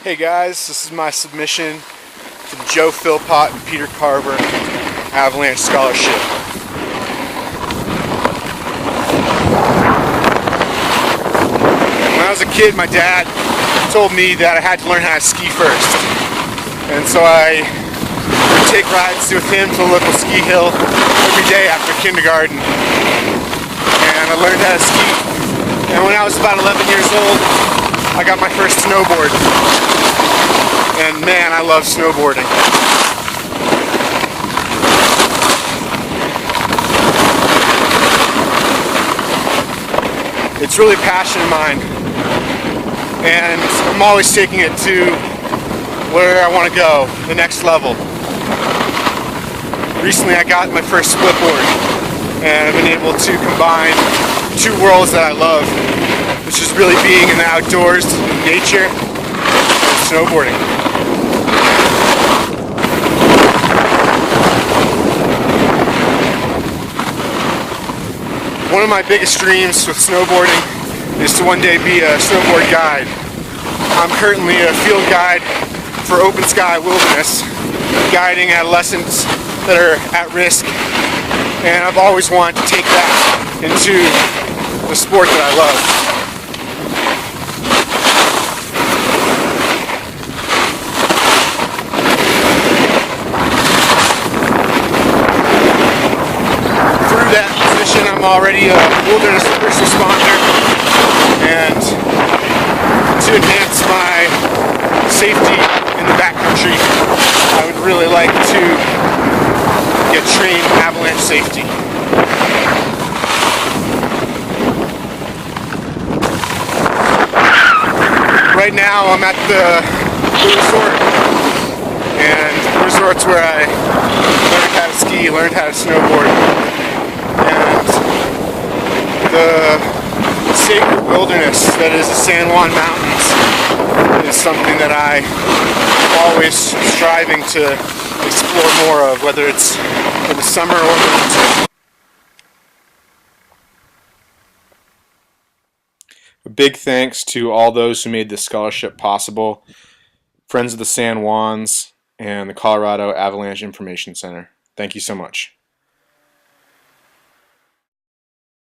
Hey guys, this is my submission to the Joe Philpott and Peter Carver Avalanche Scholarship. When I was a kid, my dad told me that I had to learn how to ski first. And so I would take rides with him to the local ski hill every day after kindergarten. And I learned how to ski. And when I was about 11 years old, I got my first snowboard. And man, I love snowboarding. It's really a passion of mine. And I'm always taking it to where I want to go, the next level. Recently I got my first split board, and I've been able to combine two worlds that I love, which is really being in the outdoors, in nature, and snowboarding. One of my biggest dreams with snowboarding is to one day be a snowboard guide. I'm currently a field guide for Open Sky Wilderness, guiding adolescents that are at risk, and I've always wanted to take that into the sport that I love. Through that position, I'm already a wilderness first responder, and to enhance my safety in the backcountry, I would really like to get trained in avalanche safety. Right now I'm at the resort, and the resort's where I learned how to ski, learned how to snowboard, and the sacred wilderness that is the San Juan Mountains is something that I'm always striving to explore more of, whether it's in the summer or the winter. A big thanks to all those who made this scholarship possible, Friends of the San Juans and the Colorado Avalanche Information Center. Thank you so much.